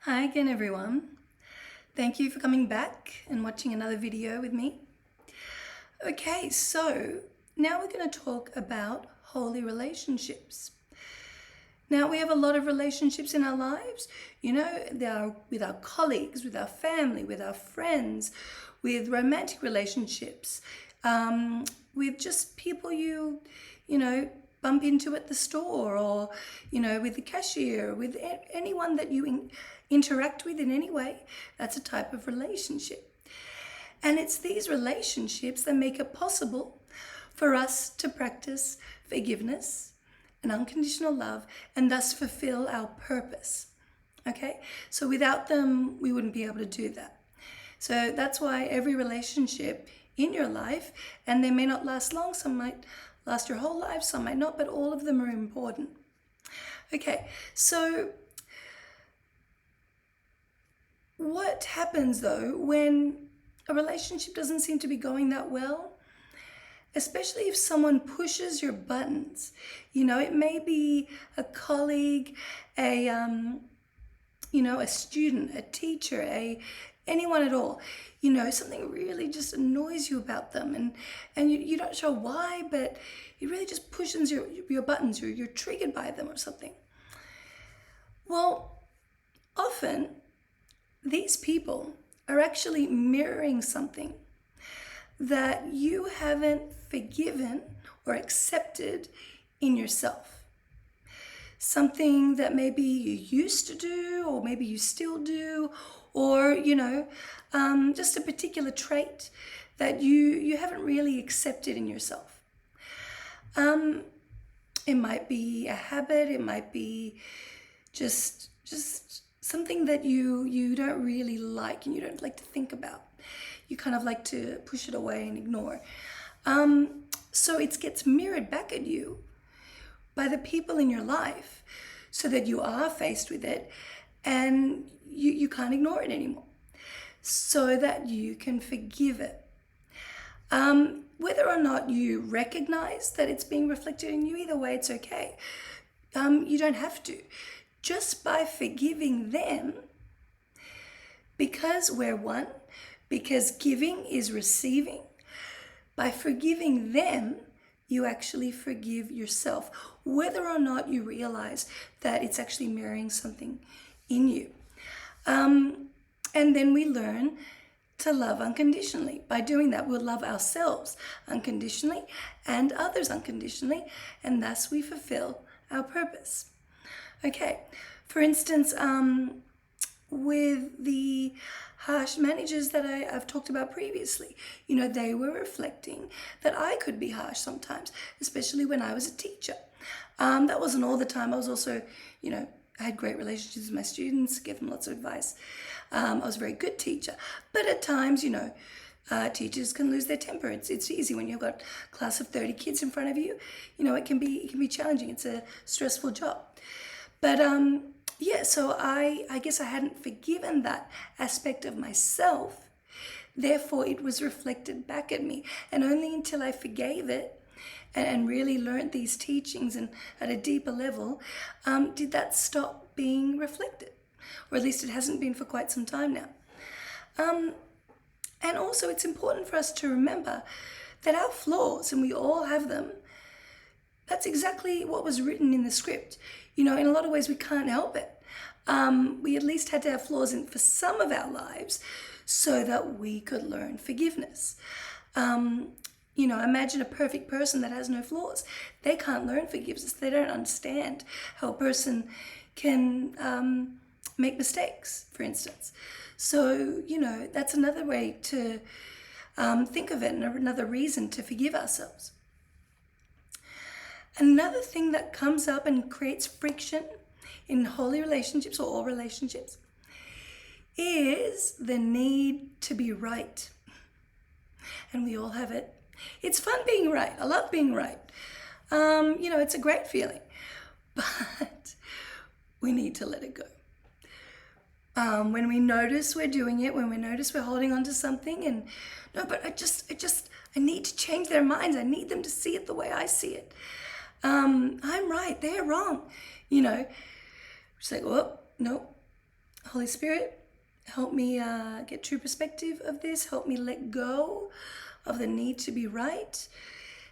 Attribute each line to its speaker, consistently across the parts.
Speaker 1: Hi again, everyone. Thank you for coming back and watching another video with me. Okay, so now we're going to talk about holy relationships. Now, we have a lot of relationships in our lives, they are with our colleagues, with our family, with our friends, with romantic relationships, with just people you bump into at the store, or, with the cashier, with anyone that you interact with in any way. That's a type of relationship. And it's these relationships that make it possible for us to practice forgiveness and unconditional love, and thus fulfill our purpose. Okay? So without them, we wouldn't be able to do that. So that's why every relationship in your life, and they may not last long, some might last your whole life, some might not, but all of them are important. Okay, so what happens though when a relationship doesn't seem to be going that well? Especially if someone pushes your buttons. It may be a colleague, a student, a teacher, anyone at all. Something really just annoys you about them, and you're not sure why, but it really just pushes your buttons. You're triggered by them or something. Well, often these people are actually mirroring something that you haven't forgiven or accepted in yourself. Something that maybe you used to do, or maybe you still do, or, just a particular trait that you haven't really accepted in yourself. It might be a habit, it might be just something that you don't really like and you don't like to think about. You kind of like to push it away and ignore. So it gets mirrored back at you by the people in your life, so that you are faced with it and you can't ignore it anymore, so that you can forgive it. Whether or not you recognize that it's being reflected in you, either way, it's okay. You don't have to. Just by forgiving them, because we're one, because giving is receiving, by forgiving them, you actually forgive yourself, whether or not you realize that it's actually mirroring something in you. And then we learn to love unconditionally. By doing that, we'll love ourselves unconditionally and others unconditionally, and thus we fulfill our purpose. Okay, for instance, with the harsh managers that I've talked about previously, they were reflecting that I could be harsh sometimes, especially when I was a teacher. That wasn't all the time. I was also, I had great relationships with my students, gave them lots of advice. I was a very good teacher. But at times, teachers can lose their temper. It's easy when you've got a class of 30 kids in front of you. It can be challenging. It's a stressful job. But so I guess I hadn't forgiven that aspect of myself. Therefore, it was reflected back at me. And only until I forgave it and really learned these teachings and at a deeper level, did that stop being reflected. Or at least it hasn't been for quite some time now. And also, it's important for us to remember that our flaws, and we all have them, that's exactly what was written in the script. In a lot of ways, we can't help it. We at least had to have flaws for some of our lives so that we could learn forgiveness. Imagine a perfect person that has no flaws. They can't learn forgiveness. They don't understand how a person can make mistakes, for instance. So, that's another way to think of it, and another reason to forgive ourselves. Another thing that comes up and creates friction in holy relationships, or all relationships, is the need to be right. And we all have it. It's fun being right. I love being right. It's a great feeling. But we need to let it go. When we notice we're doing it, when we notice we're holding on to something, and no, but I need to change their minds. I need them to see it the way I see it. I'm right, they're wrong. It's like, oh, no, Holy Spirit, help me get true perspective of this. Help me let go of the need to be right.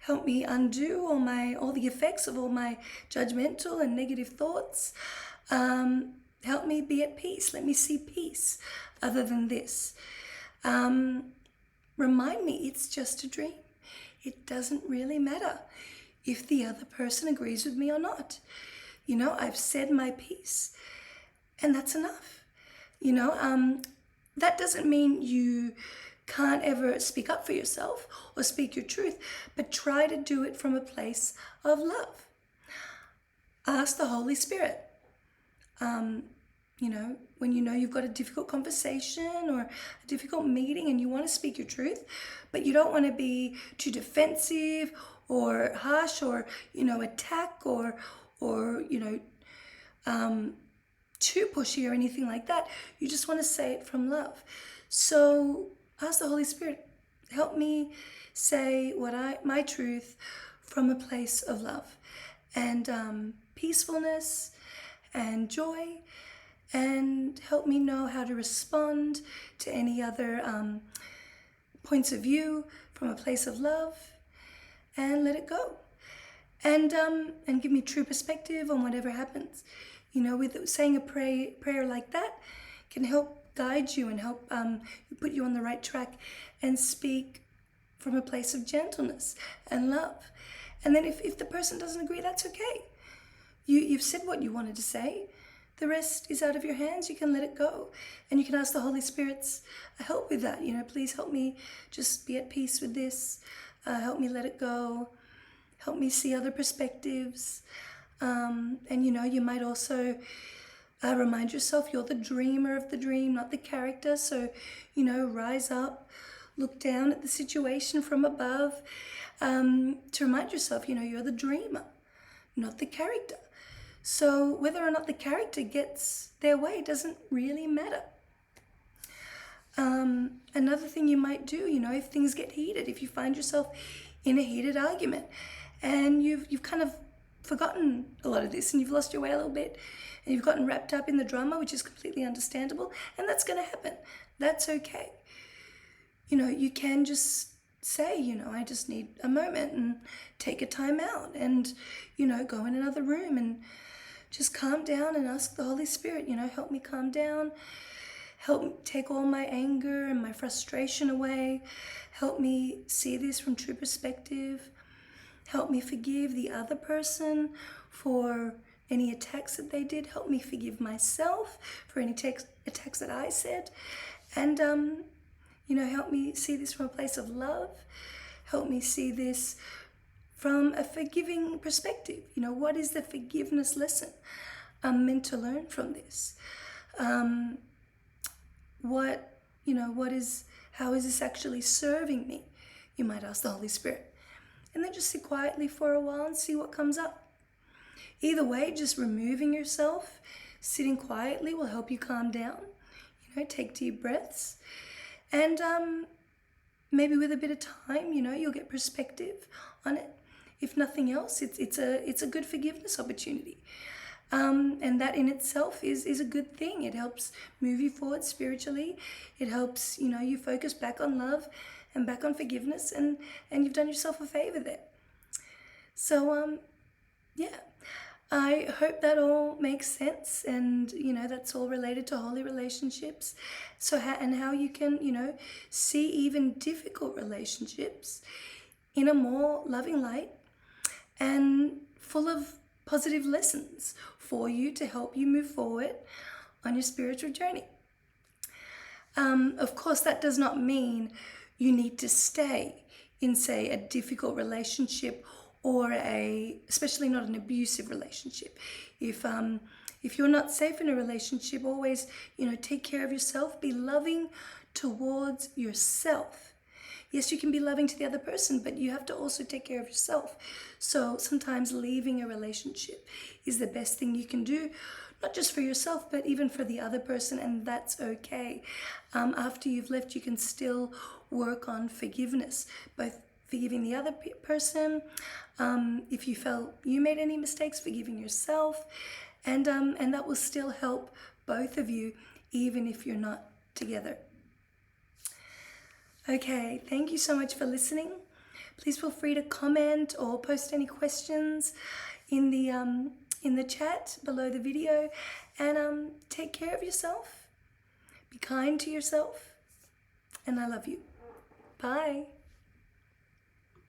Speaker 1: Help me undo all the effects of all my judgmental and negative thoughts. Help me be at peace. Let me see peace other than this. Remind me it's just a dream. It doesn't really matter if the other person agrees with me or not. I've said my piece, and that's enough. That doesn't mean you can't ever speak up for yourself or speak your truth, but try to do it from a place of love. Ask the Holy Spirit. When you've got a difficult conversation or a difficult meeting and you want to speak your truth, but you don't want to be too defensive or harsh or, attack or too pushy or anything like that. You just want to say it from love. So ask the Holy Spirit, help me say my truth from a place of love and peacefulness and joy, and help me know how to respond to any other points of view from a place of love, and let it go, and give me true perspective on whatever happens. With saying a prayer like that can help guide you and help put you on the right track and speak from a place of gentleness and love. And then if the person doesn't agree, that's okay. You've said what you wanted to say. The rest is out of your hands. You can let it go. And you can ask the Holy Spirit's help with that. Please help me just be at peace with this. Help me let it go. Help me see other perspectives. And you might also remind yourself you're the dreamer of the dream, not the character. So, rise up, look down at the situation from above, to remind yourself, you're the dreamer, not the character. So whether or not the character gets their way doesn't really matter. Another thing you might do, if things get heated, if you find yourself in a heated argument and you've kind of forgotten a lot of this and you've lost your way a little bit and you've gotten wrapped up in the drama, which is completely understandable, and that's going to happen. That's okay. You can just say, I just need a moment and take a time out and, go in another room and just calm down and ask the Holy Spirit, help me calm down. Help me take all my anger and my frustration away. Help me see this from true perspective. Help me forgive the other person for any attacks that they did. Help me forgive myself for any attacks that I said. And, help me see this from a place of love. Help me see this from a forgiving perspective. What is the forgiveness lesson I'm meant to learn from this? How is this actually serving me? You might ask the Holy Spirit. And then just sit quietly for a while and see what comes up. Either way, just removing yourself, sitting quietly will help you calm down. Take deep breaths. And maybe with a bit of time, you'll get perspective on it. If nothing else, it's a good forgiveness opportunity. And that in itself is a good thing. It helps move you forward spiritually. It helps, you focus back on love and back on forgiveness, and you've done yourself a favor there. So, I hope that all makes sense, and, that's all related to holy relationships. So, how you can, see even difficult relationships in a more loving light and full of positive lessons for you to help you move forward on your spiritual journey. Of course, that does not mean you need to stay in, say, a difficult relationship or especially not an abusive relationship. If you're not safe in a relationship, always, take care of yourself. Be loving towards yourself. Yes, you can be loving to the other person, but you have to also take care of yourself. So sometimes leaving a relationship is the best thing you can do, not just for yourself, but even for the other person, and that's okay. After you've left, you can still work on forgiveness, both forgiving the other person, if you felt you made any mistakes, forgiving yourself, and that will still help both of you even if you're not together. Okay, thank you so much for listening. Please feel free to comment or post any questions in the chat below the video, and take care of yourself. Be kind to yourself, and I love you. Bye.